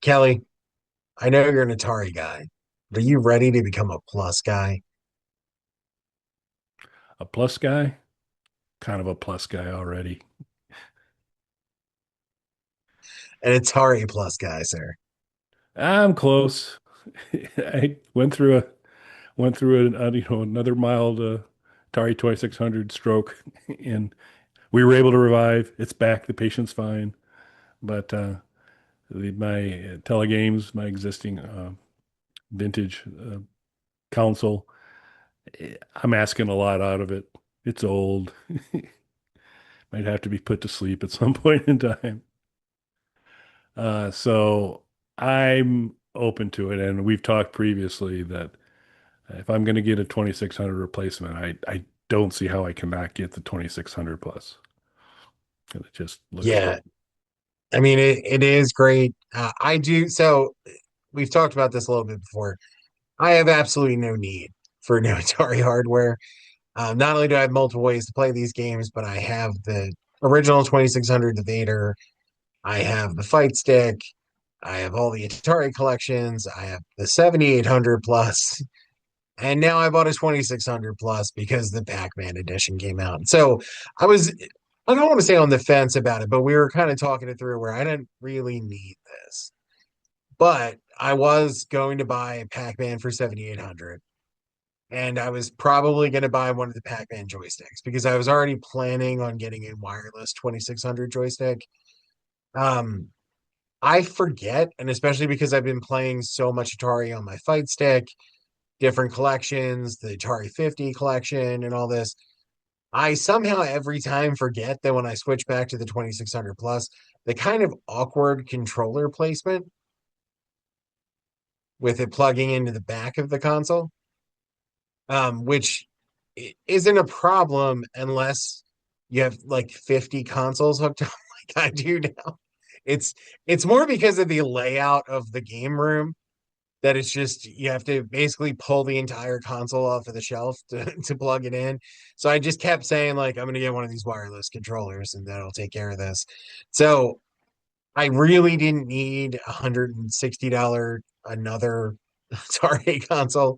Kelly, I know you're an Atari guy. Are you ready to become a Plus guy? A plus guy? Kind of a plus guy already. An Atari Plus guy, sir. I'm close. I went through another mild Atari 2600 stroke, and we were able to revive. It's back. The patient's fine. But my telegames, my existing vintage console, I'm asking a lot out of it. It's old. Might have to be put to sleep at some point in time. So I'm open to it, and we've talked previously that if I'm going to get a 2600 replacement, I don't see how I cannot get the 2600 plus. It just looks Yeah, great. I mean it is great. I do so we've talked about this a little bit before. I have absolutely no need for new Atari hardware. Not only do I have multiple ways to play these games, but I have the original 2600, the Vader. I have the Fight Stick. I have all the Atari collections. I have the 7800 plus. And now I bought a 2600 plus because the Pac-Man edition came out. So I was, I don't want to say on the fence about it, but we were kind of talking it through where I didn't really need this. But I was going to buy a Pac-Man for 7800, and I was probably going to buy one of the Pac-Man joysticks because I was already planning on getting a wireless 2600 joystick. Um, I forget, and especially because I've been playing so much Atari on my Fight Stick, different collections, the Atari 50 collection, and all this. I somehow every time forget that when I switch back to the 2600 plus, the kind of awkward controller placement with it plugging into the back of the console, which isn't a problem unless you have like 50 consoles hooked up like I do now. It's it's more because of the layout of the game room that it's just you have to basically pull the entire console off of the shelf to plug it in. So I just kept saying like I'm gonna get one of these wireless controllers and that'll take care of this. So I really didn't need $160 another Atari console.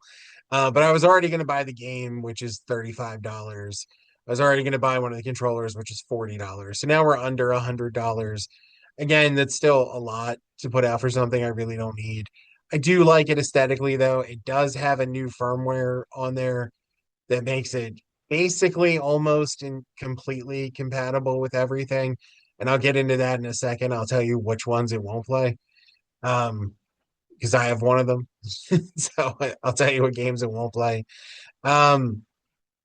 But I was already gonna buy the game, which is $35. I was already gonna buy one of the controllers, which is $40. So now we're under $100. Again, that's still a lot to put out for something I really don't need. I do like it aesthetically, though. It does have a new firmware on there that makes it basically almost and completely compatible with everything. And I'll get into that in a second. I'll tell you which ones it won't play. Um, because I have one of them. So I'll tell you what games it won't play. Um,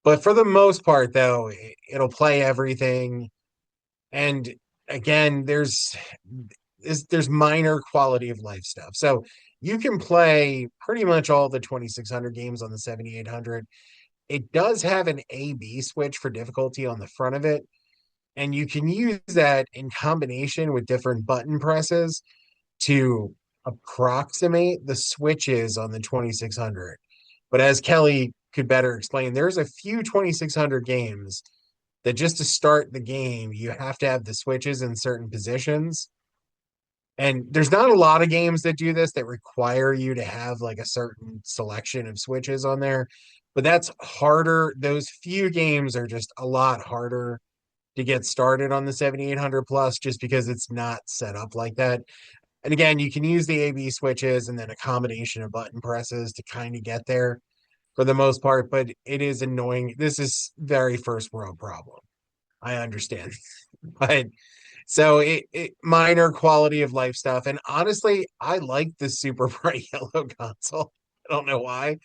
but for the most part, though, it'll play everything. And again, there's minor quality of life stuff. So you can play pretty much all the 2600 games on the 7800. It does have an A/B switch for difficulty on the front of it, and you can use that in combination with different button presses to approximate the switches on the 2600. But as Kelly could better explain, there's a few 2600 games that just to start the game, you have to have the switches in certain positions. And there's not a lot of games that do this that require you to have like a certain selection of switches on there, but that's harder. Those few games are just a lot harder to get started on the 7800 plus just because it's not set up like that. And again, you can use the A/B switches and then a combination of button presses to kind of get there for the most part, but it is annoying. This is very first world problem. I understand. But so it minor quality of life stuff. And honestly, I like the super bright yellow console. I don't know why.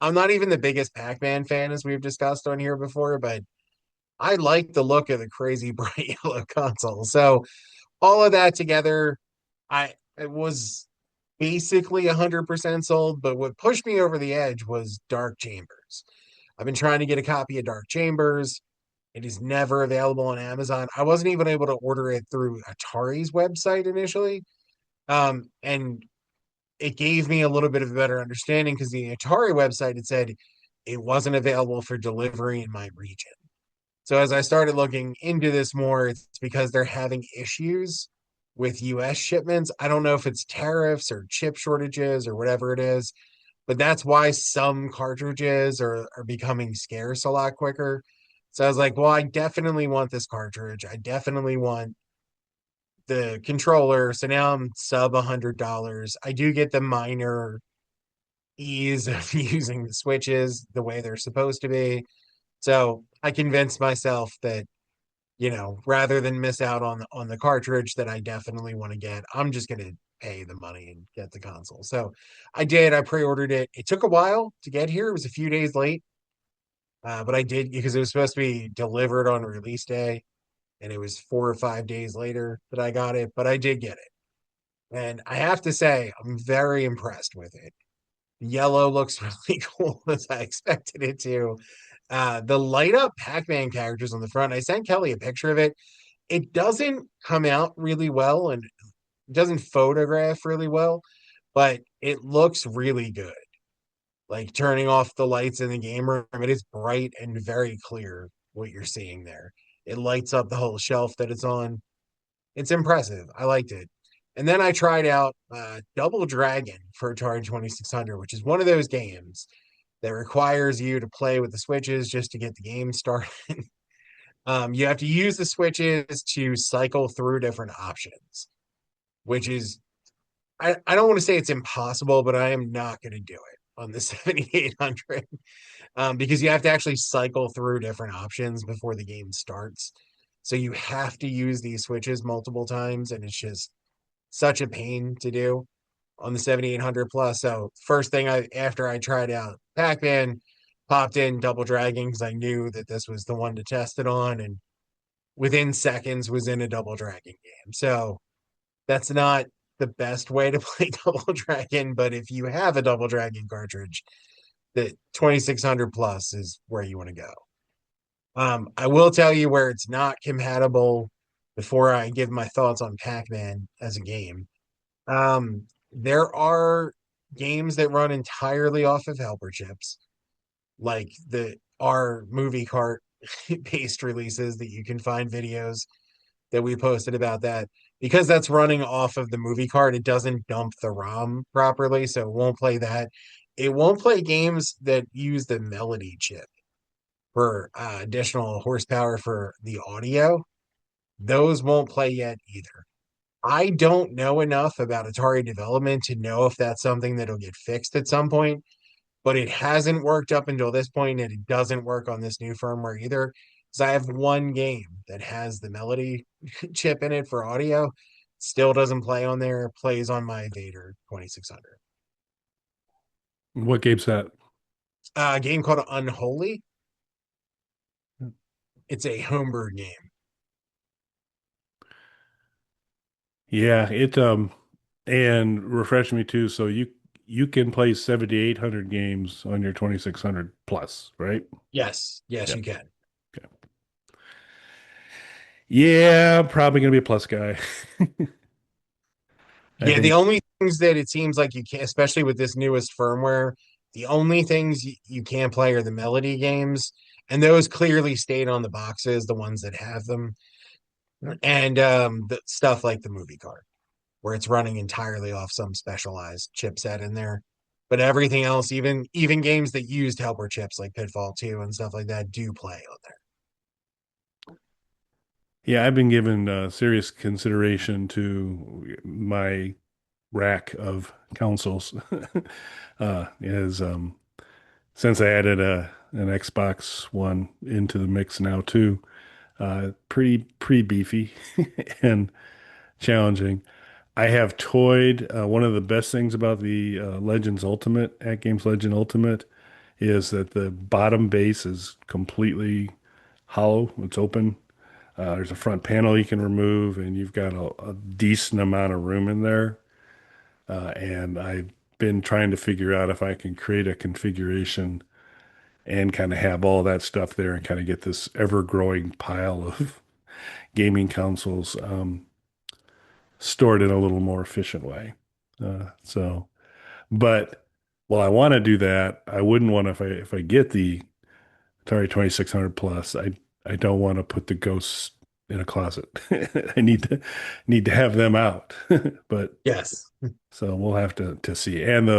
I'm not even the biggest Pac-Man fan, as we've discussed on here before, but I like the look of the crazy bright yellow console. So all of that together, I it was basically 100% sold. But what pushed me over the edge was Dark Chambers. I've been trying to get a copy of Dark Chambers. It is never available on Amazon. I wasn't even able to order it through Atari's website initially. And it gave me a little bit of a better understanding because the Atari website had said it wasn't available for delivery in my region. So as I started looking into this more, it's because they're having issues. with US shipments. I don't know if it's tariffs or chip shortages or whatever it is, but that's why some cartridges are becoming scarce a lot quicker. So I was like, well, I definitely want this cartridge. I definitely want the controller. So now I'm sub $100. I do get the minor ease of using the switches the way they're supposed to be. So I convinced myself that, rather than miss out on the cartridge that I definitely want to get, I'm just gonna pay the money and get the console. So I did. I pre-ordered it. It took a while to get here. It was a few days late, but I did because it was supposed to be delivered on release day, and it was 4 or 5 days later that I got it. But I did get it, and I have to say I'm very impressed with it. Yellow looks really cool as I expected it to. The light up Pac-Man characters on the front. I sent Kelly a picture of it. It doesn't come out really well and it doesn't photograph really well, but it looks really good. Like turning off the lights in the game room, it is bright and very clear what you're seeing there. It lights up the whole shelf that it's on. It's impressive. I liked it. And then I tried out Double Dragon for Atari 2600, which is one of those games that requires you to play with the switches just to get the game started. You have to use the switches to cycle through different options, which is, I don't want to say it's impossible, but I am not going to do it on the 7800 because you have to actually cycle through different options before the game starts. So you have to use these switches multiple times, and it's just such a pain to do on the 7800 plus. So first thing after I tried out Pac-Man, popped in Double Dragon because I knew that this was the one to test it on, and within seconds was in a Double Dragon game. So that's not the best way to play Double Dragon, but if you have a Double Dragon cartridge, the 2600 plus is where you want to go. I will tell you where it's not compatible before I give my thoughts on Pac-Man as a game. There are games that run entirely off of helper chips, like the our movie cart based releases that you can find videos that we posted about that. Because that's running off of the movie card, it doesn't dump the ROM properly, so it won't play that. It won't play games that use the melody chip for additional horsepower for the audio. Those won't play yet either. I don't know enough about Atari development to know if that's something that'll get fixed at some point, but it hasn't worked up until this point, and it doesn't work on this new firmware either. Because I have one game that has the melody chip in it for audio, still doesn't play on there, plays on my Vader 2600. What game's that? A game called Unholy. It's a homebrew game. Yeah, it and refresh me too. So you can play 7,800 games on your 2600 plus, right? Yes, yes, you Yep. can. Okay. Yeah, probably gonna be a plus guy. I Yeah, the think. only things that it seems like you can't, especially with this newest firmware, the only things you can't play are the melody games, and those clearly stayed on the boxes, the ones that have them, and the stuff like the movie card, where it's running entirely off some specialized chipset in there. But everything else, even games that used helper chips like Pitfall 2 and stuff like that, do play on there. Yeah, I've been given serious consideration to my rack of consoles. Is since I added an Xbox One into the mix now too. Pretty beefy and challenging. I have toyed. One of the best things about the Legends Ultimate, at Games Legend Ultimate, is that the bottom base is completely hollow. It's open. There's a front panel you can remove, and you've got a decent amount of room in there. And I've been trying to figure out if I can create a configuration and kind of have all that stuff there and kind of get this ever-growing pile of gaming consoles stored in a little more efficient way. So, but while I want to do that, I wouldn't want to if I get the Atari 2600 plus, I don't want to put the ghosts in a closet. I need to have them out. But Yes. so we'll have to see. And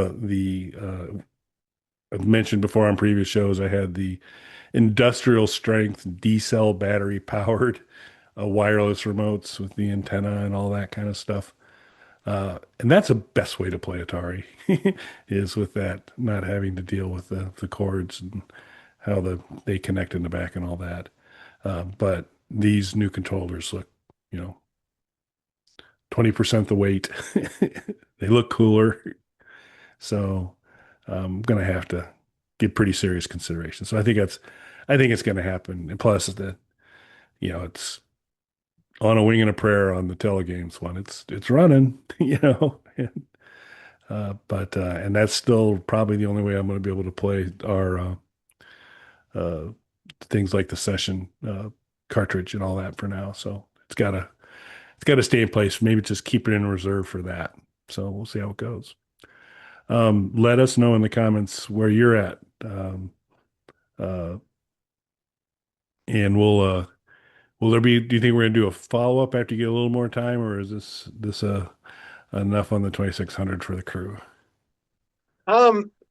I've mentioned before on previous shows, I had the industrial strength D cell battery powered wireless remotes with the antenna and all that kind of stuff. And that's the best way to play Atari is with that, not having to deal with the cords and how they connect in the back and all that. But these new controllers look, you know, 20% the weight. They look cooler. So I'm gonna have to give pretty serious consideration. So I think it's gonna happen. And plus the, it's on a wing and a prayer on the telegames one. It's running, but and that's still probably the only way I'm going to be able to play our uh, things like the session cartridge and all that for now. So it's got to stay in place. Maybe just keep it in reserve for that. So we'll see how it goes. Let us know in the comments where you're at, uh, and will there be? Do you think we're going to do a follow up after you get a little more time, or is this enough on the 2600 for the crew?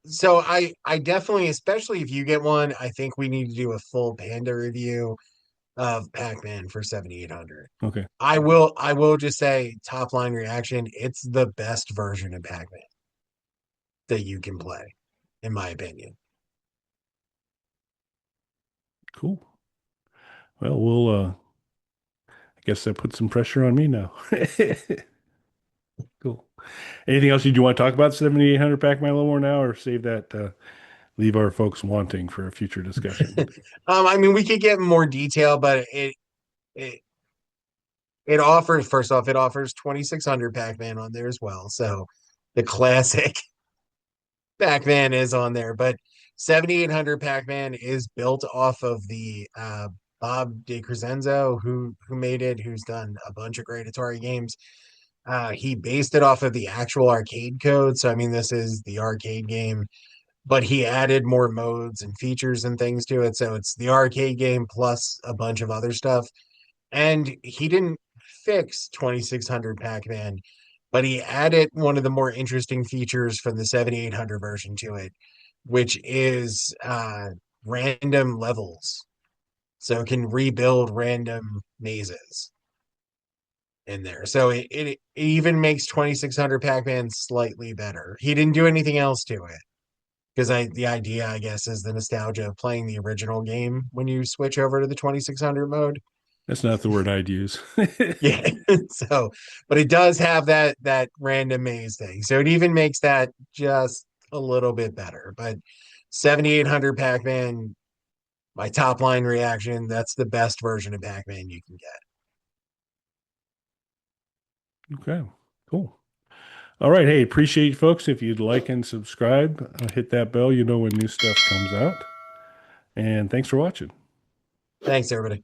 So I definitely, especially if you get one, I think we need to do a full Panda review of Pac-Man for 7800. Okay, I will just say top line reaction, it's the best version of Pac-Man that you can play, in my opinion. cool. Well, I guess that puts some pressure on me now. Cool. Anything else you want to talk about 7800 Pac-Man a little more now, or save that? Leave our folks wanting for a future discussion. I mean, we could get more detail, but it it offers, first off, it offers 2600 Pac-Man on there as well. So the classic Pac-Man is on there, but 7800 Pac-Man is built off of the Bob DeCrescenzo who made it, who's done a bunch of great Atari games. He based it off of the actual arcade code. So I mean, this is the arcade game, but he added more modes and features and things to it. So it's the arcade game plus a bunch of other stuff. And he didn't fix 2600 Pac-Man, but he added one of the more interesting features from the 7800 version to it, which is random levels. So it can rebuild random mazes in there. So it even makes 2600 Pac-Man slightly better. He didn't do anything else to it because the idea, I guess, is the nostalgia of playing the original game when you switch over to the 2600 mode. That's not the word I'd use. Yeah. So, but it does have that random maze thing. So it even makes that just a little bit better. But 7800 Pac-Man, my top line reaction, that's the best version of Pac-Man you can get. Okay, cool. All right. Hey, appreciate you folks. If you'd like and subscribe, hit that bell. You know when new stuff comes out. And thanks for watching. Thanks, everybody.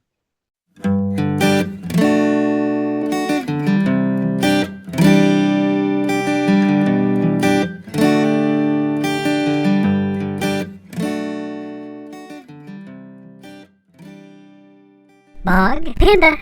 Bog Panda.